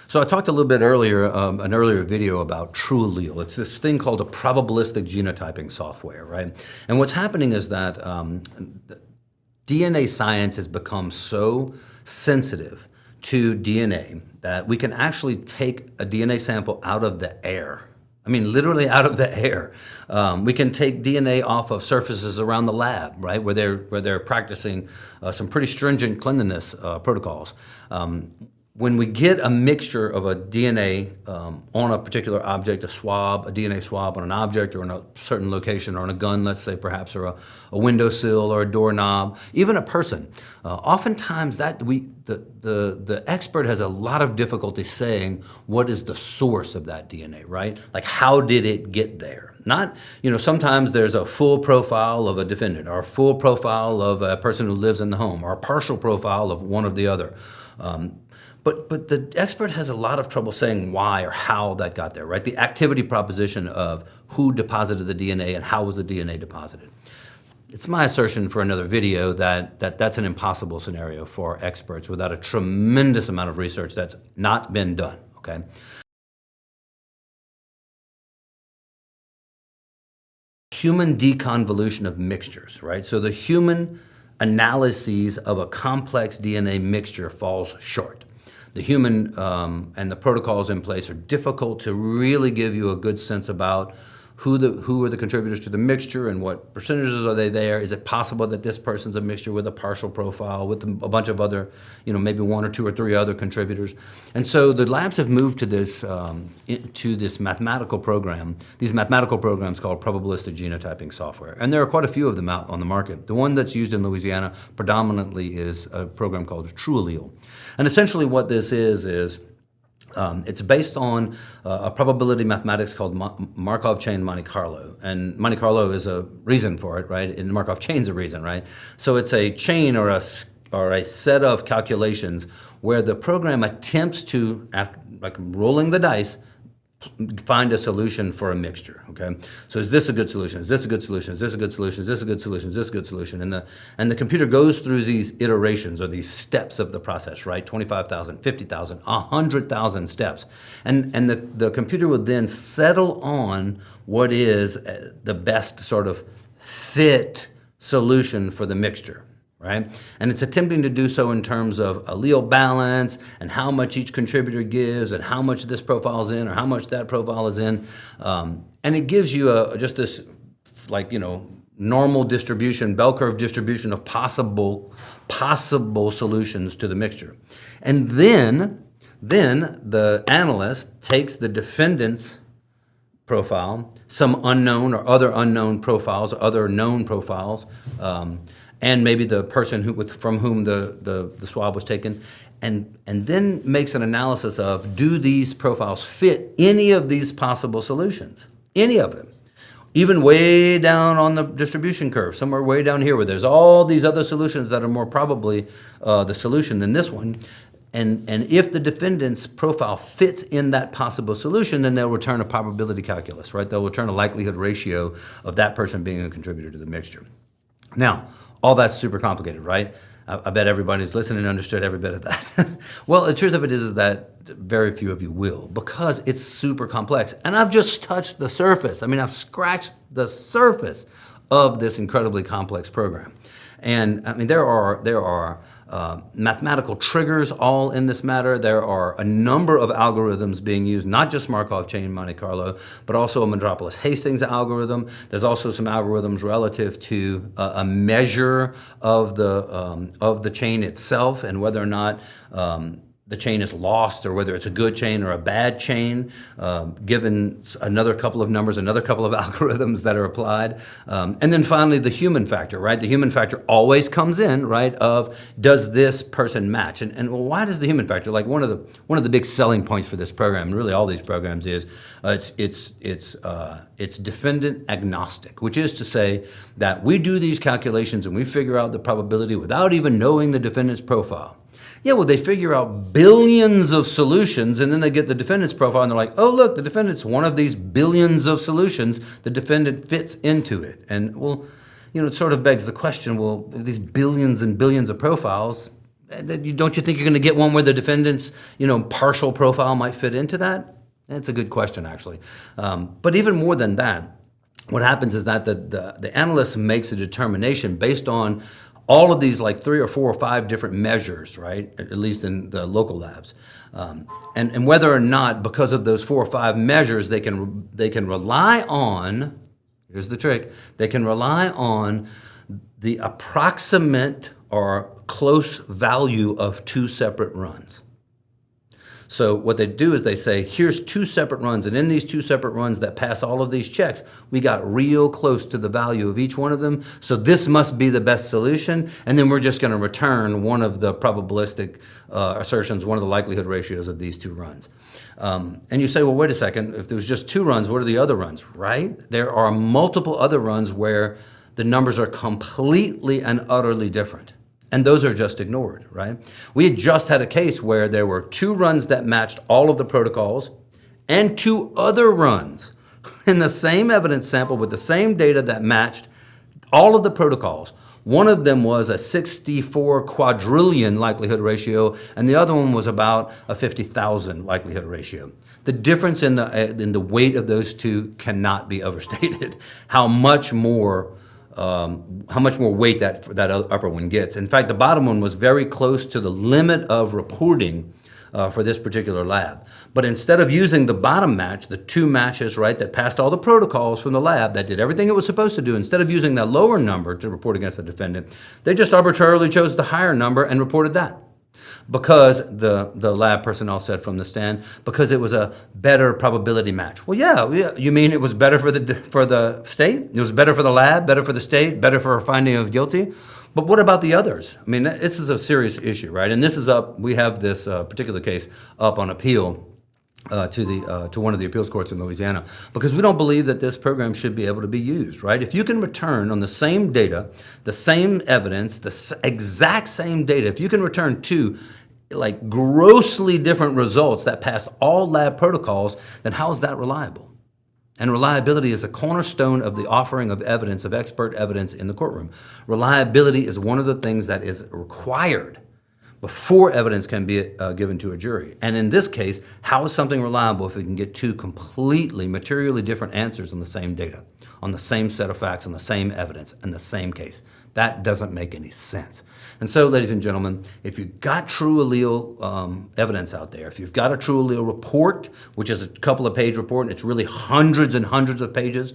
So I talked a little bit earlier, an earlier video about TrueAllele. It's this thing called a probabilistic genotyping software, right? And what's happening is that DNA science has become so sensitive to DNA that we can actually take a DNA sample out of the air. I mean, literally out of the air. We can take DNA off of surfaces around the lab, right, where they're practicing some pretty stringent cleanliness protocols. When we get a mixture of a DNA on a particular object, a DNA swab on an object or in a certain location, or on a gun, let's say perhaps, or a windowsill or a doorknob, even a person, oftentimes the expert has a lot of difficulty saying what is the source of that DNA, right? Like, how did it get there? Not, sometimes there's a full profile of a defendant, or a full profile of a person who lives in the home, or a partial profile of one or the other. But the expert has a lot of trouble saying why or how that got there, right? The activity proposition of who deposited the DNA and how was the DNA deposited. It's my assertion for another video that that's an impossible scenario for experts without a tremendous amount of research that's not been done, okay? Human deconvolution of mixtures, right? So the human analyses of a complex DNA mixture falls short. The human and the protocols in place are difficult to really give you a good sense about who are the contributors to the mixture and what percentages are they there. Is it possible that this person's a mixture with a partial profile with a bunch of other, maybe one or two or three other contributors? And so the labs have moved to this mathematical program, these mathematical programs called probabilistic genotyping software. And there are quite a few of them out on the market. The one that's used in Louisiana predominantly is a program called TrueAllele. And essentially what this is it's based on a probability mathematics called Markov chain Monte Carlo. And Monte Carlo is a reason for it, right? And Markov chain's a reason, right? So it's a chain or a set of calculations where the program attempts to, after, like rolling the dice, find a solution for a mixture, okay? So is this a good solution? Is this a good solution? Is this a good solution? Is this a good solution? Is this a good solution? And the computer goes through these iterations or these steps of the process, right? 25,000, 50,000, 100,000 steps. And the computer would then settle on what is the best sort of fit solution for the mixture. Right? And it's attempting to do so in terms of allele balance and how much each contributor gives and how much this profile is in or how much that profile is in. And it gives you just this, normal distribution, bell curve distribution of possible solutions to the mixture. And then the analyst takes the defendant's profile, some unknown or other unknown profiles, or other known profiles, and maybe the person from whom the swab was taken, and then makes an analysis of, do these profiles fit any of these possible solutions? Any of them. Even way down on the distribution curve, somewhere way down here where there's all these other solutions that are more probably the solution than this one. And if the defendant's profile fits in that possible solution, then they'll return a probability calculus, right? They'll return a likelihood ratio of that person being a contributor to the mixture. Now, all that's super complicated, right? I bet everybody's listening and understood every bit of that. Well, the truth of it is that very few of you will, because it's super complex. And I've just touched the surface. I mean, I've scratched the surface of this incredibly complex program. And I mean, there are mathematical triggers all in this matter. There are a number of algorithms being used, not just Markov chain Monte Carlo, but also a Metropolis-Hastings algorithm. There's also some algorithms relative to a measure of the chain itself and whether or not the chain is lost or whether it's a good chain or a bad chain, given another couple of numbers, another couple of algorithms that are applied. And then finally, the human factor, right? The human factor always comes in, right, of does this person match? And why does the human factor, like one of the big selling points for this program, and really all these programs, is it's defendant agnostic, which is to say that we do these calculations and we figure out the probability without even knowing the defendant's profile. Yeah, well, they figure out billions of solutions, and then they get the defendant's profile, and they're like, oh, look, the defendant's one of these billions of solutions. The defendant fits into it. And, well, it sort of begs the question, well, these billions and billions of profiles, Don't you think you're going to get one where the defendant's, partial profile might fit into that? That's a good question, actually. But even more than that, what happens is that the analyst makes a determination based on all of these, like 3 or 4 or 5 different measures, right? At least in the local labs, and whether or not, because of those 4 or 5 measures, they can rely on. Here's the trick: they can rely on the approximate or close value of 2 separate runs. So what they do is they say, here's 2 separate runs, and in these 2 separate runs that pass all of these checks, we got real close to the value of each one of them, so this must be the best solution, and then we're just going to return one of the probabilistic assertions, one of the likelihood ratios of these 2 runs. And you say, well, wait a second, if there was just 2 runs, what are the other runs, right? There are multiple other runs where the numbers are completely and utterly different. And those are just ignored, right? We had just had a case where there were 2 runs that matched all of the protocols and 2 other runs in the same evidence sample with the same data that matched all of the protocols. One of them was a 64 quadrillion likelihood ratio, and the other one was about a 50,000 likelihood ratio. The difference in the weight of those 2 cannot be overstated. How much more weight that upper one gets. In fact, the bottom one was very close to the limit of reporting for this particular lab. But instead of using the bottom match, the 2 matches, right, that passed all the protocols from the lab, that did everything it was supposed to do, instead of using that lower number to report against the defendant, they just arbitrarily chose the higher number and reported that. Because the lab personnel said from the stand, because it was a better probability match. Well, yeah, you mean it was better for the state? It was better for the lab, better for the state, better for a finding of guilty? But what about the others? I mean, this is a serious issue, right? And this is up, we have this particular case up on appeal to one of the appeals courts in Louisiana, because we don't believe that this program should be able to be used, right? If you can return on the same data, the same evidence, the exact same data, if you can return 2 like grossly different results that pass all lab protocols, then how is that reliable? And reliability is a cornerstone of the offering of evidence, of expert evidence in the courtroom. Reliability is one of the things that is required before evidence can be given to a jury. And in this case, how is something reliable if we can get 2 completely, materially different answers on the same data, on the same set of facts, on the same evidence, in the same case? That doesn't make any sense. And so, ladies and gentlemen, if you've got TrueAllele evidence out there, if you've got a TrueAllele report, which is a couple of page report, and it's really hundreds and hundreds of pages,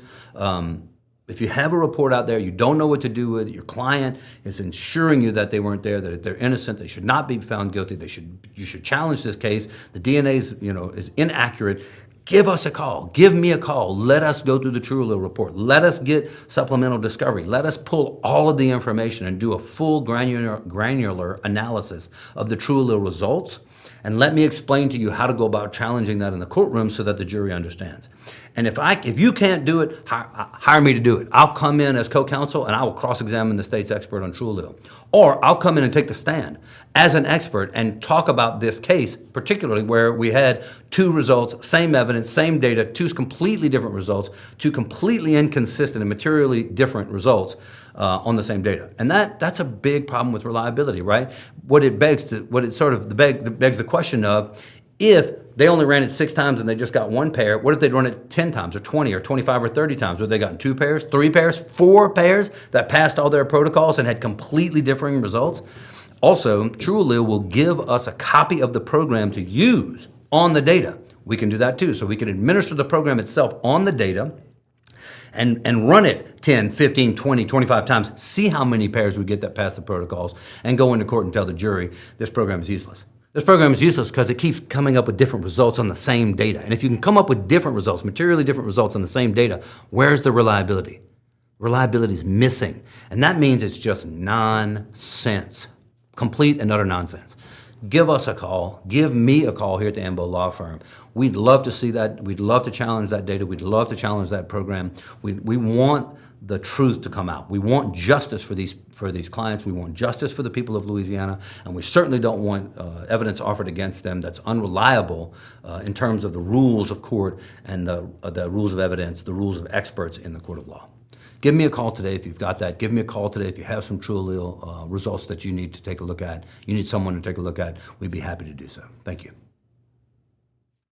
if you have a report out there, you don't know what to do with it, your client is ensuring you that they weren't there, that they're innocent, they should not be found guilty, you should challenge this case, the DNA is inaccurate, give us a call. Give me a call. Let us go through the TrueAllele report. Let us get supplemental discovery. Let us pull all of the information and do a full granular analysis of the TrueAllele results. And let me explain to you how to go about challenging that in the courtroom so that the jury understands. And if you can't do it, hire me to do it. I'll come in as co-counsel and I will cross-examine the state's expert on TrueAllele. Or I'll come in and take the stand as an expert and talk about this case, particularly where we had 2 results, same evidence, same data, 2 completely different results, 2 completely inconsistent and materially different results on the same data. And that's a big problem with reliability, right? begs the question of, if they only ran it 6 times and they just got 1 pair, what if they'd run it 10 times or 20 or 25 or 30 times? Would they gotten 2 pairs, 3 pairs, 4 pairs that passed all their protocols and had completely differing results? Also, TrueAllele will give us a copy of the program to use on the data. We can do that too. So we can administer the program itself on the data and run it 10, 15, 20, 25 times, see how many pairs we get that pass the protocols, and go into court and tell the jury this program is useless. This program is useless because it keeps coming up with different results on the same data. And if you can come up with different results, materially different results on the same data, where's the reliability? Reliability is missing. And that means it's just nonsense, complete and utter nonsense. Give us a call. Give me a call here at the Ambo Law Firm. We'd love to see that. We'd love to challenge that data. We'd love to challenge that program. We want the truth to come out. We want justice for these clients. We want justice for the people of Louisiana, and we certainly don't want evidence offered against them that's unreliable in terms of the rules of court and the rules of evidence, the rules of experts in the court of law. give me a call today if you've got that. Give me a call today if you have some TrueAllele results that you need to take a look at. You need someone to take a look at. We'd be happy to do so. Thank you.